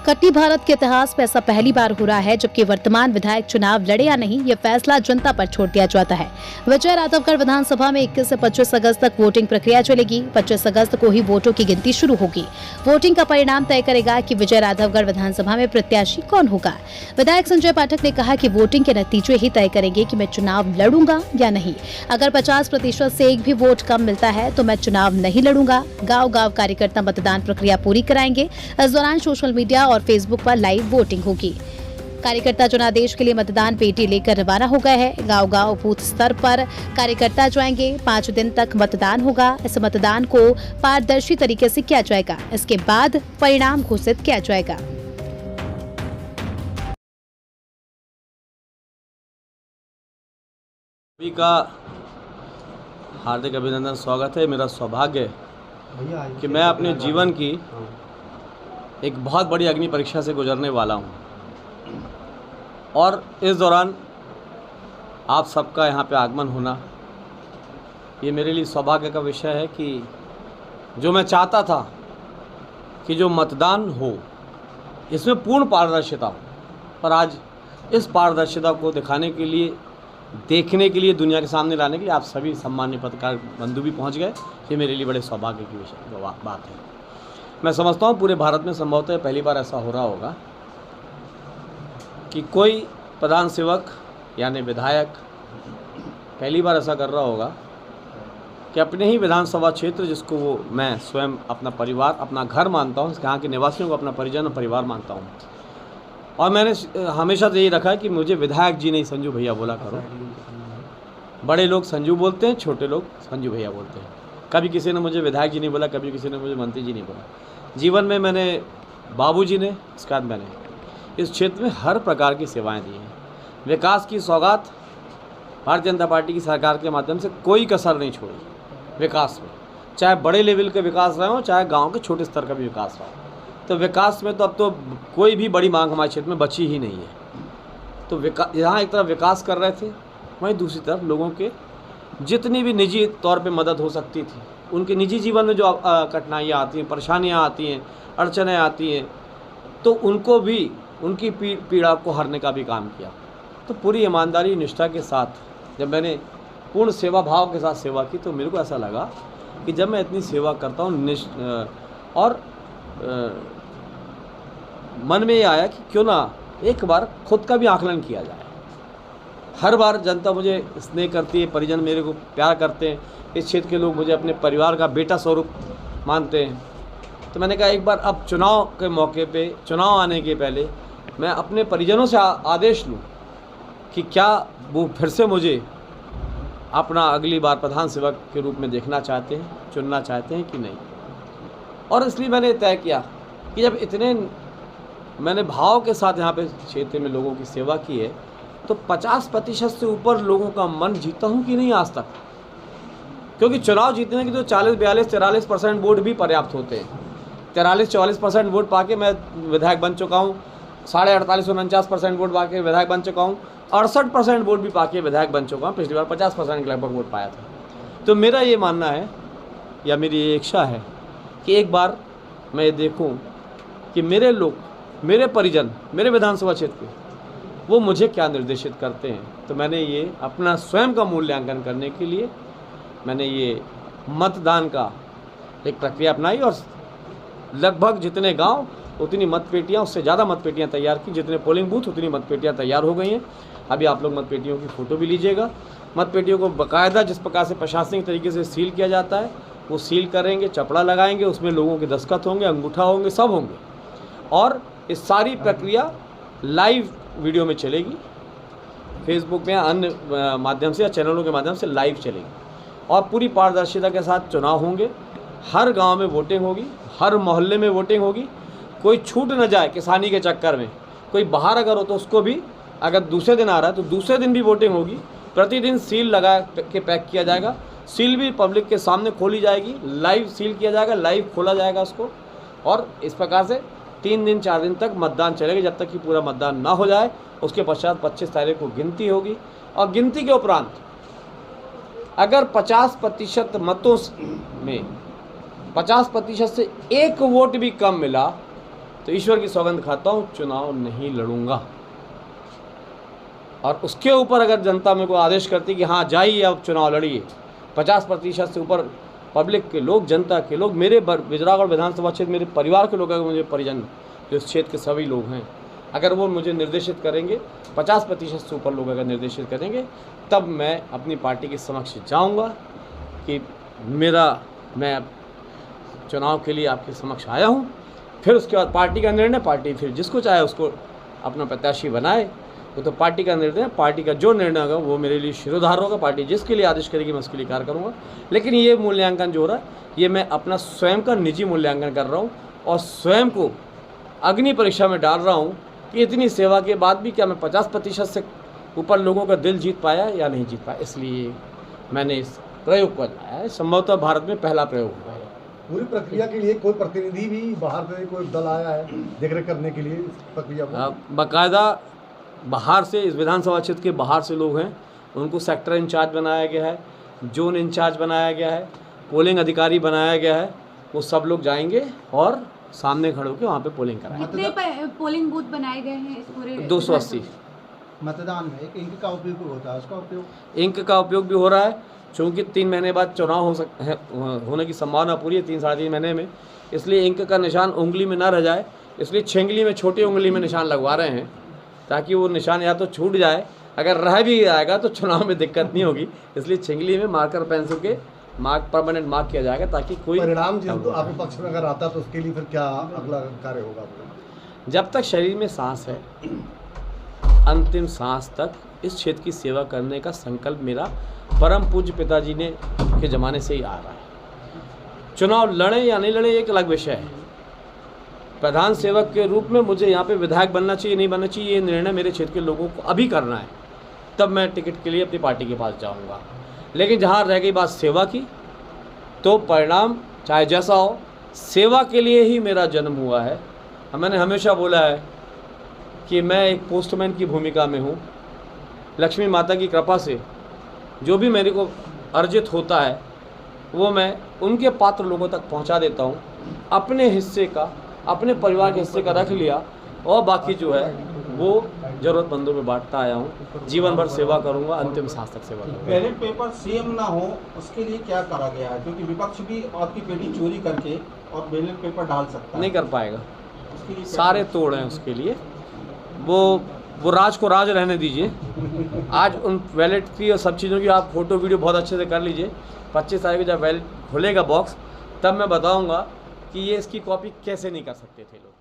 कट्टी भारत के इतिहास में ऐसा पहली बार हो रहा है जबकि वर्तमान विधायक चुनाव लड़े या नहीं, ये फैसला जनता पर छोड़ दिया जाता है। विजय राघवगढ़ विधानसभा में 21 से 25 अगस्त तक वोटिंग प्रक्रिया चलेगी। 25 अगस्त को ही वोटों की गिनती शुरू होगी। वोटिंग का परिणाम तय करेगा कि विजय राघवगढ़ विधानसभा में प्रत्याशी कौन होगा। विधायक संजय पाठक ने कहा कि वोटिंग के नतीजे ही तय करेंगे कि मैं चुनाव लड़ूंगा या नहीं। अगर 50% से एक भी वोट कम मिलता है तो मैं चुनाव नहीं लड़ूंगा। गांव-गांव कार्यकर्ता मतदान प्रक्रिया पूरी कराएंगे। इस दौरान सोशल मीडिया और फेसबुक पर लाइव वोटिंग होगी। कार्यकर्ता जनादेश के लिए मतदान पेटी लेकर रवाना हो गए हैं। गांव-गांव बूथ स्तर पर कार्यकर्ता जाएंगे। 5 दिन तक मतदान होगा। इस मतदान को पारदर्शी तरीके से किया जाएगा। इसके बाद परिणाम घोषित किया जाएगा। सभी का हार्दिक अभिनंदन, स्वागत है। मेरा सौभाग्य है कि मैं अपने जीवन की एक बहुत बड़ी अग्नि परीक्षा से गुजरने वाला हूं और इस दौरान आप सबका यहाँ पे आगमन होना ये मेरे लिए सौभाग्य का विषय है कि जो मैं चाहता था कि जो मतदान हो इसमें पूर्ण पारदर्शिता हो, पर आज इस पारदर्शिता को दिखाने के लिए, देखने के लिए, दुनिया के सामने लाने के लिए आप सभी सम्मानीय पत्रकार बंधु भी पहुँच गए। ये मेरे लिए बड़े सौभाग्य की विषय बात है। मैं समझता हूँ पूरे भारत में संभवतः पहली बार ऐसा हो रहा होगा कि कोई प्रधान सेवक यानी विधायक पहली बार ऐसा कर रहा होगा कि अपने ही विधानसभा क्षेत्र, जिसको वो मैं स्वयं अपना परिवार, अपना घर मानता हूँ, यहाँ के निवासियों को अपना परिजन और परिवार मानता हूँ, और मैंने हमेशा से यही रखा है कि मुझे विधायक जी नहीं संजू भैया बोला करो। बड़े लोग संजू बोलते हैं, छोटे लोग संजू भैया बोलते हैं। कभी किसी ने मुझे विधायक जी नहीं बोला, कभी किसी ने मुझे मंत्री जी नहीं बोला। जीवन में मैंने बाबूजी ने, इसके बाद मैंने इस क्षेत्र में हर प्रकार की सेवाएं दी हैं। विकास की सौगात भारतीय जनता पार्टी की सरकार के माध्यम से कोई कसर नहीं छोड़ी विकास में, चाहे बड़े लेवल के विकास रहे हो, चाहे गांव के छोटे स्तर का भी विकास रहा हो। तो विकास में तो अब तो कोई भी बड़ी मांग हमारे क्षेत्र में बची ही नहीं है। तो यहाँ एक तरफ विकास कर रहे थे, वहीं दूसरी तरफ लोगों के जितनी भी निजी तौर पे मदद हो सकती थी, उनके निजी जीवन में जो कठिनाइयाँ आती हैं, परेशानियाँ आती हैं, अड़चनें आती हैं, तो उनको भी उनकी पीड़ा को हरने का भी काम किया। तो पूरी ईमानदारी, निष्ठा के साथ जब मैंने पूर्ण सेवा भाव के साथ सेवा की, तो मेरे को ऐसा लगा कि जब मैं इतनी सेवा करता हूँ और मन में ये आया कि क्यों ना एक बार खुद का भी आकलन किया जाए। हर बार जनता मुझे स्नेह करती है, परिजन मेरे को प्यार करते हैं, इस क्षेत्र के लोग मुझे अपने परिवार का बेटा स्वरूप मानते हैं। तो मैंने कहा एक बार अब चुनाव के मौके पे, चुनाव आने के पहले मैं अपने परिजनों से आदेश लूँ कि क्या वो फिर से मुझे अपना अगली बार प्रधान सेवक के रूप में देखना चाहते हैं, चुनना चाहते हैं कि नहीं। और इसलिए मैंने तय किया कि जब इतने मैंने भाव के साथ यहाँ पे क्षेत्र में लोगों की सेवा की है, तो 50% से ऊपर लोगों का मन जीता हूँ कि नहीं आज तक। क्योंकि चुनाव जीतने की तो 40, 42, 43% वोट भी पर्याप्त होते हैं। 43-44% वोट पाके मैं विधायक बन चुका हूँ। 48-49% वोट पाके विधायक बन चुका हूँ। 68% वोट भी पाके विधायक बन चुका हूँ। पिछली बार 50% के लगभग वोट पाया था। तो मेरा ये मानना है या मेरी ये इच्छा है कि एक बार मैं ये देखूँ कि मेरे लोग, मेरे परिजन, मेरे विधानसभा क्षेत्र के वो मुझे क्या निर्देशित करते हैं। तो मैंने ये अपना स्वयं का मूल्यांकन करने के लिए मैंने ये मतदान का एक प्रक्रिया अपनाई और लगभग जितने गांव उतनी मतपेटियां, उससे ज़्यादा मतपेटियां तैयार की। जितने पोलिंग बूथ उतनी मतपेटियां तैयार हो गई हैं। अभी आप लोग मतपेटियों की फ़ोटो भी लीजिएगा। मतपेटियों को बाकायदा जिस प्रकार से प्रशासनिक तरीके से सील किया जाता है वो सील करेंगे, चपड़ा लगाएंगे, उसमें लोगों के दस्तखत होंगे, अंगूठा होंगे, सब होंगे। और इस सारी प्रक्रिया लाइव वीडियो में चलेगी, फेसबुक में, अन्य माध्यम से या चैनलों के माध्यम से लाइव चलेगी और पूरी पारदर्शिता के साथ चुनाव होंगे। हर गांव में वोटिंग होगी, हर मोहल्ले में वोटिंग होगी। कोई छूट न जाए किसानी के चक्कर में। कोई बाहर अगर हो तो उसको भी, अगर दूसरे दिन आ रहा है तो दूसरे दिन भी वोटिंग होगी। प्रतिदिन सील लगा के पैक किया जाएगा। सील भी पब्लिक के सामने खोली जाएगी, लाइव सील किया जाएगा, लाइव खोला जाएगा उसको। और इस प्रकार से 3 दिन 4 दिन तक मतदान चलेगा, जब तक कि पूरा मतदान ना हो जाए। उसके पश्चात 25 तारीख को गिनती होगी और गिनती के उपरांत अगर 50% मतों में 50% से एक वोट भी कम मिला तो ईश्वर की सौगंध खाता हूँ, चुनाव नहीं लड़ूंगा। और उसके ऊपर अगर जनता मेरे को आदेश करती कि हाँ जाइए अब चुनाव लड़िए, 50% से ऊपर पब्लिक के लोग, जनता के लोग, मेरे बिजरागढ़ विधानसभा क्षेत्र, मेरे परिवार के लोग, अगर मुझे परिजन जो इस क्षेत्र के सभी लोग हैं, अगर वो मुझे निर्देशित करेंगे, 50% से ऊपर लोग अगर निर्देशित करेंगे, तब मैं अपनी पार्टी के समक्ष जाऊंगा कि मैं चुनाव के लिए आपके समक्ष आया हूं। फिर उसके बाद पार्टी का निर्णय, पार्टी फिर जिसको चाहे उसको अपना प्रत्याशी बनाए, वो तो पार्टी का निर्णय, पार्टी का जो निर्णय होगा वो मेरे लिए शिरोधार होगा। पार्टी जिसके लिए आदेश करेगी मैं उसके लिए कार्य करूँगा। लेकिन ये मूल्यांकन जो हो रहा है, ये मैं अपना स्वयं का निजी मूल्यांकन कर रहा हूँ और स्वयं को अग्नि परीक्षा में डाल रहा हूँ कि इतनी सेवा के बाद भी क्या मैं 50% से ऊपर लोगों का दिल जीत पाया या नहीं जीत पाया। इसलिए मैंने इस प्रयोग को लाया है। संभवतः भारत में पहला प्रयोग हुआ है। पूरी प्रक्रिया के लिए कोई प्रतिनिधि भी बाहर से कोई दल आया है देखरेख करने के लिए इस प्रक्रिया को? बाकायदा बाहर से, इस विधानसभा क्षेत्र के बाहर से लोग हैं, उनको सेक्टर इंचार्ज बनाया गया है, जोन इंचार्ज बनाया गया है, पोलिंग अधिकारी बनाया गया है। वो सब लोग जाएंगे और सामने खड़े होकर वहाँ पे पोलिंग कराएंगे। कितने पोलिंग बूथ बनाए गए हैं इस पूरे? 280। मतदान में एक इंक का उपयोग होता है, उसका उपयोग इंक का उपयोग भी हो रहा है, चूँकि 3 महीने बाद चुनाव होने की संभावना पूरी है, 3-3.5 महीने में। इसलिए इंक का निशान उंगली में ना रह जाए, इसलिए छेंगली में, छोटी उंगली में निशान लगवा रहे हैं, ताकि वो निशान या तो छूट जाए, अगर रह भी जाएगा तो चुनाव में दिक्कत नहीं होगी। इसलिए छेंगली में मार्कर पेंसिल के परमानेंट मार्क किया जाएगा, ताकि कोई परिणाम तो आपके पक्ष में अगर आता तो उसके लिए फिर क्या अगला कार्य होगा? जब तक शरीर में सांस है, अंतिम सांस तक इस क्षेत्र की सेवा करने का संकल्प मेरा परम पूज्य पिताजी ने के ज़माने से ही आ रहा है। चुनाव लड़े या नहीं लड़े एक अलग विषय है। प्रधान सेवक के रूप में मुझे यहाँ पे विधायक बनना चाहिए नहीं बनना चाहिए, ये निर्णय मेरे क्षेत्र के लोगों को अभी करना है। तब मैं टिकट के लिए अपनी पार्टी के पास जाऊँगा। लेकिन जहाँ रह गई बात सेवा की, तो परिणाम चाहे जैसा हो, सेवा के लिए ही मेरा जन्म हुआ है। मैंने हमेशा बोला है कि मैं एक पोस्टमैन की भूमिका में हूँ। लक्ष्मी माता की कृपा से जो भी मेरे को अर्जित होता है वो मैं उनके पात्र लोगों तक पहुँचा देता हूँ। अपने हिस्से का, अपने परिवार के हिस्से का रख लिया, और बाकी जो है वो ज़रूरतमंदों में बांटता आया हूँ। जीवन भर सेवा करूँगा, अंतिम सांस तक सेवा करूँगा। बैलेट पेपर सेम ना हो उसके लिए क्या करा गया है? क्योंकि विपक्ष भी आपकी पेटी चोरी करके और बैलेट पेपर डाल सकता है। नहीं कर पाएगा, उसके लिए सारे तोड़ हैं उसके लिए। वो राज को राज रहने दीजिए। आज उन बैलेट की और सब चीज़ों की आप फोटो वीडियो बहुत अच्छे से कर लीजिए। 25 तारीख को जब बैलेट खुलेगा बॉक्स, तब मैं बताऊँगा कि ये इसकी कॉपी कैसे नहीं कर सकते थे लोग।